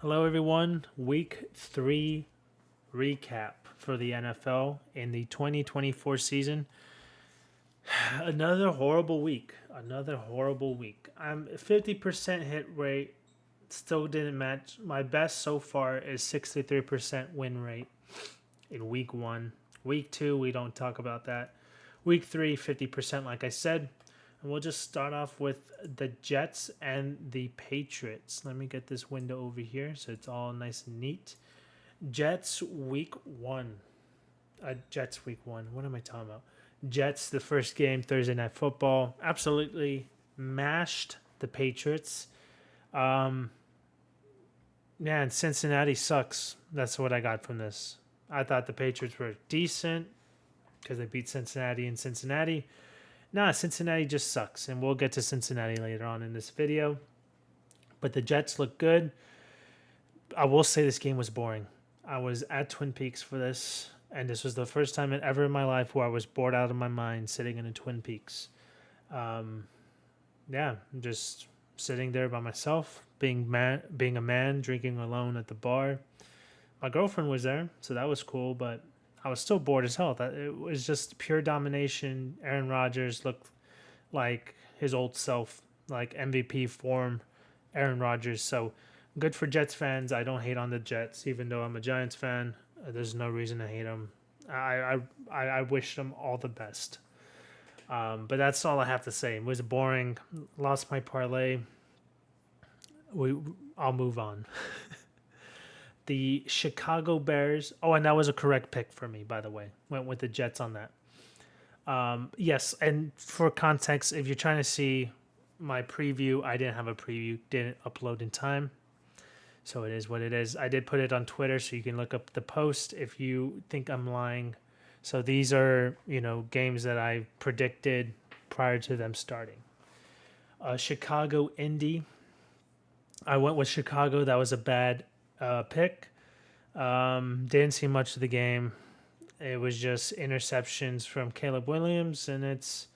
Hello, everyone. Week 3 recap for the NFL in the 2024 season. Another horrible week. Another horrible week. I'm 50% hit rate. Still didn't match. My best so far is 63% win rate in week 1. Week 2, we don't talk about that. Week 3, 50%, like I said. And we'll just start off with the Jets and the Patriots. Let me get this window over here so it's all nice and neat. Jets week 1. Jets week 1. What am I talking about? Jets, the first game, Thursday Night Football. Absolutely mashed the Patriots. Um, Man, Cincinnati sucks. That's what I got from this. I thought the Patriots were decent because they beat Cincinnati in Cincinnati. Nah, Cincinnati just sucks, and we'll get to Cincinnati later on in this video. But the Jets look good. I will say this game was boring. I was at Twin Peaks for this, and this was the first time ever in my life where I was bored out of my mind sitting in a Twin Peaks. Um, yeah, just sitting there by myself, being a man, drinking alone at the bar. My girlfriend was there, so that was cool, but I was still bored as hell. It was just pure domination. Aaron Rodgers looked like his old self, like MVP form, Aaron Rodgers. So good for Jets fans. I don't hate on the Jets, even though I'm a Giants fan. There's no reason to hate them. I wish them all the best. But that's all I have to say. It was boring. Lost my parlay. We I'll move on. The Chicago Bears. Oh, and that was a correct pick for me, by the way. Went with the Jets on that. Yes, and for context, if you're trying to see my preview, I didn't have a preview, didn't upload in time. So it is what it is. I did put it on Twitter, so you can look up the post if you think I'm lying. So these are, games that I predicted prior to them starting. Chicago Indy. I went with Chicago. That was a bad pick. Didn't see much of the game. It was just interceptions from Caleb Williams, and it's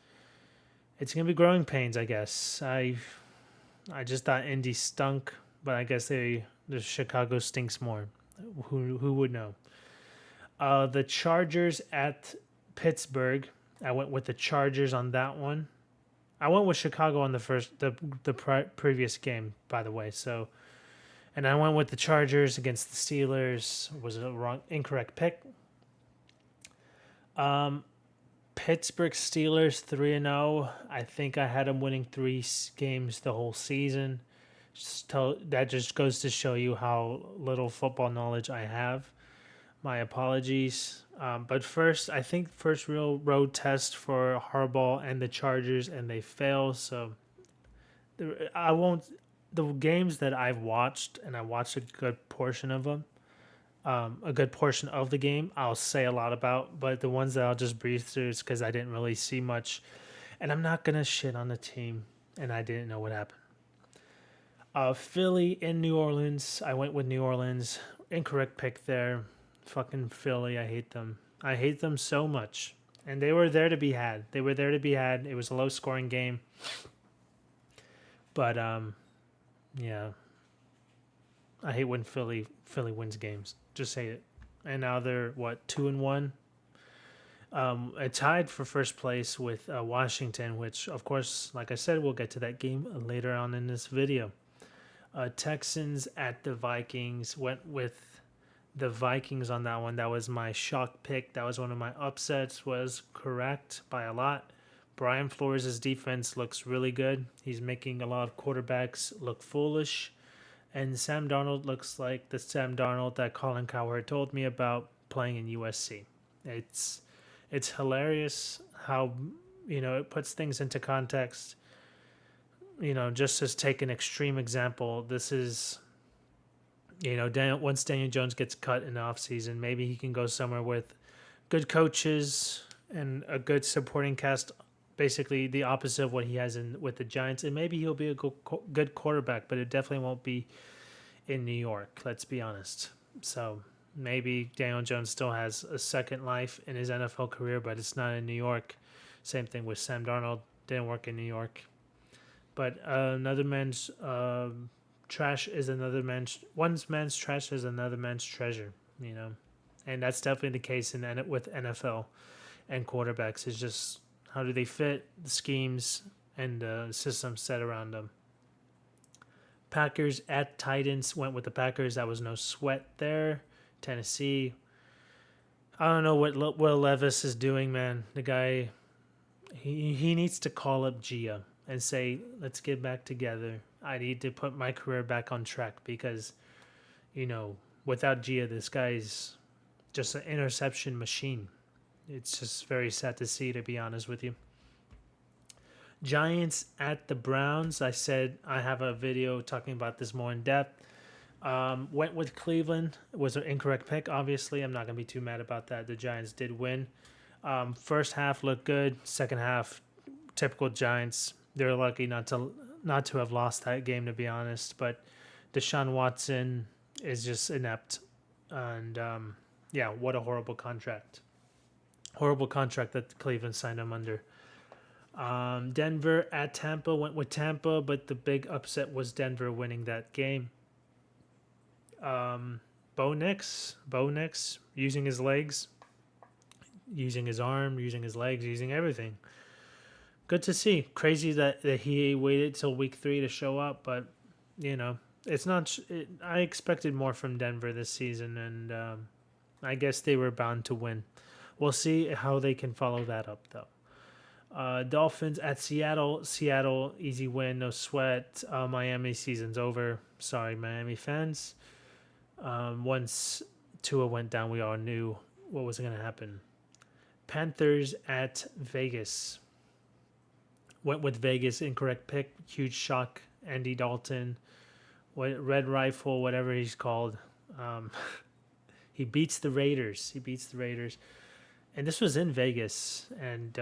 gonna be growing pains, I guess. I just thought Indy stunk, but I guess the Chicago stinks more. Who would know? The Chargers at Pittsburgh. I went with the Chargers on that one. I went with Chicago on the previous game, by the way. So, and I went with the Chargers against the Steelers. Was a incorrect pick. Um, Pittsburgh Steelers 3-0. I think I had them winning three games the whole season. That just goes to show you how little football knowledge I have. My apologies. But first, I think first real road test for Harbaugh and the Chargers, and they fail. So I won't. The games that I've watched, and I watched a good portion of them, a good portion of the game, I'll say a lot about. But the ones that I'll just breeze through is because I didn't really see much, and I'm not gonna shit on the team, and I didn't know what happened. Philly in New Orleans. I went with New Orleans. Incorrect pick there. Fucking Philly. I hate them. I hate them so much. And they were there to be had. They were there to be had. It was a low scoring game. But yeah. I hate when Philly wins games. Just hate it. And now they're what, 2-1? Tied for first place with Washington, which of course, like I said, we'll get to that game later on in this video. Texans at the Vikings. Went with the Vikings on that one. That was my shock pick. That was one of my upsets. Was correct by a lot. Brian Flores' defense looks really good. He's making a lot of quarterbacks look foolish. And Sam Darnold looks like the Sam Darnold that Colin Cowherd told me about playing in USC. It's hilarious how it puts things into context. Just to take an extreme example, this is once Daniel Jones gets cut in the offseason, maybe he can go somewhere with good coaches and a good supporting cast, basically the opposite of what he has with the Giants, and maybe he'll be a good quarterback, but it definitely won't be in New York, let's be honest. So maybe Daniel Jones still has a second life in his NFL career, but it's not in New York. Same thing with Sam Darnold. Didn't work in New York. But another man's trash is another man's one man's trash is another man's treasure. You know, and that's definitely the case with NFL and quarterbacks. Is just how do they fit the schemes and the systems set around them. Packers at Titans went with the Packers. That was no sweat there. Tennessee. I don't know what Will Levis is doing, man. The guy, he needs to call up Gia and say, let's get back together. I need to put my career back on track because, you know, without Gia, this guy's just an interception machine. It's just very sad to see, to be honest with you. Giants at the Browns. I said I have a video talking about this more in depth. Went with Cleveland. It was an incorrect pick, obviously. I'm not going to be too mad about that. The Giants did win. First half looked good. Second half, typical Giants. They're lucky not to have lost that game, to be honest. But Deshaun Watson is just inept. And, yeah, what a horrible contract. Horrible contract that Cleveland signed him under. Denver at Tampa. Went with Tampa, but the big upset was Denver winning that game. Bo Nix using his legs, using his arm, using his legs, using everything. Good to see. Crazy that he waited till week 3 to show up, but you know it's not. I expected more from Denver this season, and I guess they were bound to win. We'll see how they can follow that up, though. Dolphins at Seattle. Seattle, easy win, no sweat. Miami season's over. Sorry, Miami fans. Once Tua went down, we all knew what was going to happen. Panthers at Vegas. Went with Vegas, incorrect pick. Huge shock. Andy Dalton, Red Rifle, whatever he's called. He beats the Raiders. And this was in Vegas. And,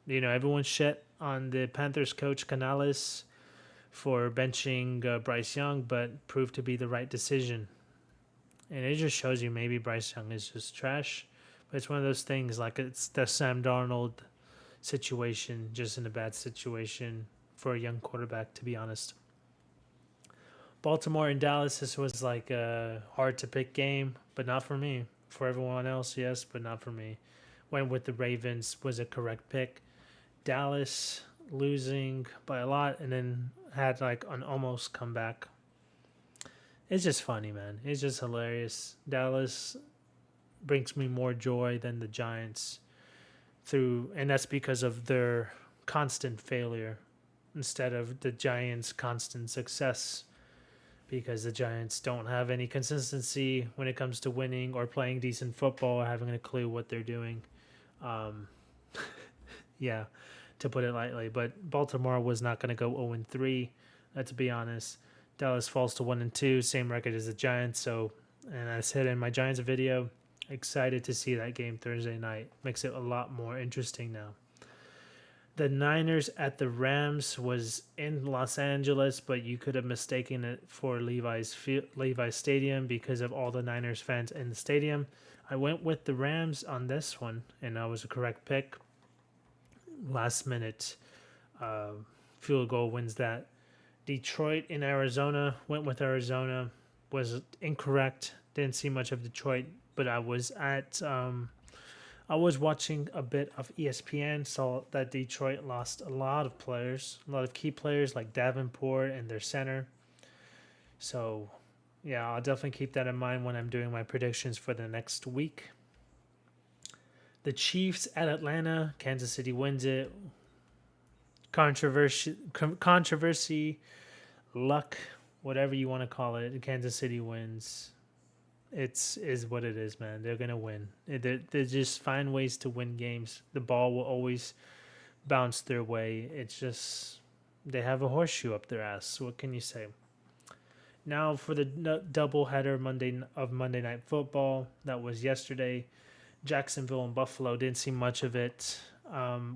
everyone shit on the Panthers coach Canales for benching Bryce Young, but proved to be the right decision. And it just shows you maybe Bryce Young is just trash. But it's one of those things like it's the Sam Darnold situation, just in a bad situation for a young quarterback, to be honest. Baltimore and Dallas, this was like a hard to pick game, but not for me. For everyone else, yes, but not for me. Went with the Ravens, was a correct pick. Dallas losing by a lot and then had like an almost comeback. It's just funny, man. It's just hilarious. Dallas brings me more joy than the Giants and that's because of their constant failure instead of the Giants' constant success, because the Giants don't have any consistency when it comes to winning or playing decent football or having a clue what they're doing. Yeah, to put it lightly. But Baltimore was not going to go 0-3, to be honest. Dallas falls to 1-2, same record as the Giants. So, and I said in my Giants video, excited to see that game Thursday night. Makes it a lot more interesting now. The Niners at the Rams was in Los Angeles, but you could have mistaken it for Levi's Stadium because of all the Niners fans in the stadium. I went with the Rams on this one, and that was a correct pick. Last minute field goal wins that. Detroit in Arizona, went with Arizona, was incorrect. Didn't see much of Detroit, but I was watching a bit of ESPN, saw that Detroit lost a lot of key players like Davenport and their center. So, yeah, I'll definitely keep that in mind when I'm doing my predictions for the next week. The Chiefs at Atlanta. Kansas City wins it. Controversy, luck, whatever you want to call it. Kansas City wins. Is what it is, man. They're gonna win. They just find ways to win games. The ball will always bounce their way. It's just they have a horseshoe up their ass. What can you say? Now for the doubleheader Monday Night Football. That was yesterday. Jacksonville and Buffalo. Didn't see much of it.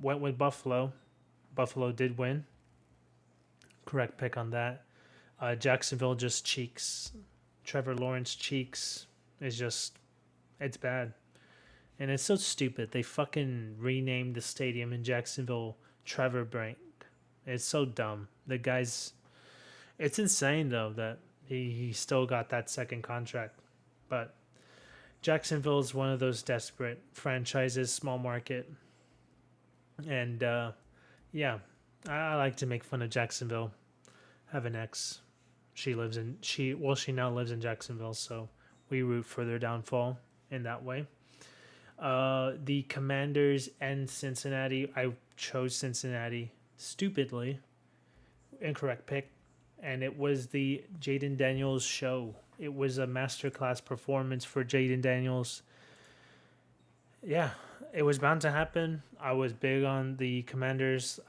Went with Buffalo. Buffalo did win. Correct pick on that. Jacksonville just cheeks. Trevor Lawrence cheeks it's bad. And it's so stupid. They fucking renamed the stadium in Jacksonville Trevor Brink. It's so dumb. The guy's, It's insane though that he still got that second contract. But Jacksonville is one of those desperate franchises, small market, and yeah, I like to make fun of Jacksonville. I have an ex. She now lives in Jacksonville, so we root for their downfall in that way. The Commanders and Cincinnati. I chose Cincinnati stupidly, incorrect pick, and it was the Jaden Daniels show. It was a masterclass performance for Jaden Daniels. Yeah, it was bound to happen. I was big on the Commanders.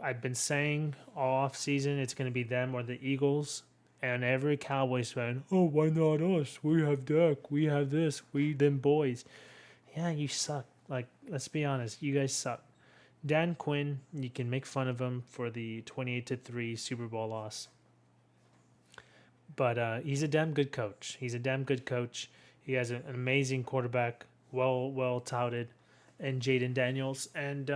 I've been saying all off season it's going to be them or the Eagles. And every Cowboys fan, oh, why not us? We have Dak. We have this. We them boys. Yeah, you suck. Like, let's be honest. You guys suck. Dan Quinn, you can make fun of him for the 28-3 Super Bowl loss. But he's a damn good coach. He's a damn good coach. He has an amazing quarterback, well touted, and Jaden Daniels. And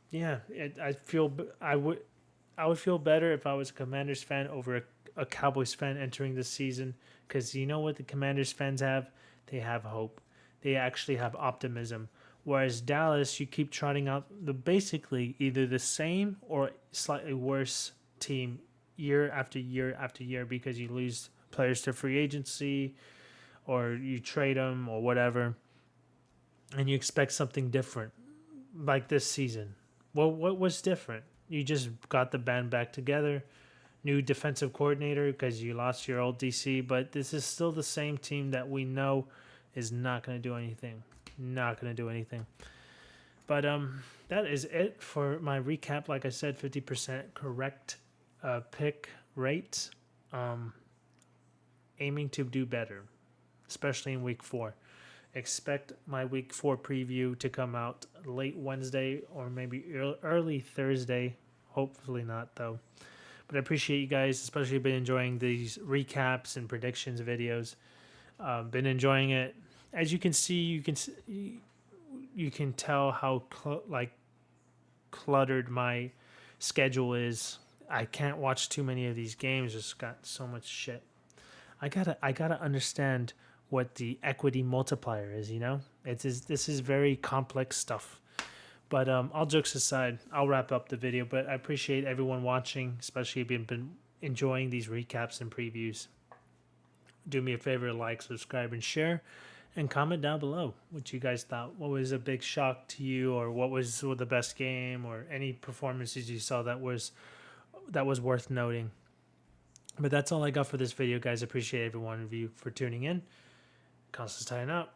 yeah, I would feel better if I was a Commanders fan over a Cowboys fan entering this season, because you know what the Commanders fans have? They have hope. They actually have optimism. Whereas Dallas, you keep trotting out the basically either the same or slightly worse team year after year after year, because you lose players to free agency or you trade them or whatever, and you expect something different like this season. Well, what was different? You just got the band back together, new defensive coordinator because you lost your old DC, but this is still the same team that we know is not going to do anything. Not going to do anything. But that is it for my recap. Like I said, 50% correct pick rate. Aiming to do better, especially in week 4. Expect my week 4 preview to come out late Wednesday or maybe early Thursday. Hopefully not, though. But I appreciate you guys, especially been enjoying these recaps and predictions videos. Been enjoying it. As you can see, you can tell how cluttered my schedule is. I can't watch too many of these games. Just got so much shit. I gotta understand what the equity multiplier is. You know, this is very complex stuff. But all jokes aside, I'll wrap up the video. But I appreciate everyone watching, especially if you've been enjoying these recaps and previews. Do me a favor, like, subscribe, and share. And comment down below what you guys thought. What was a big shock to you, or what was the best game, or any performances you saw that was worth noting. But that's all I got for this video, guys. Appreciate every one of you for tuning in. Constantine out.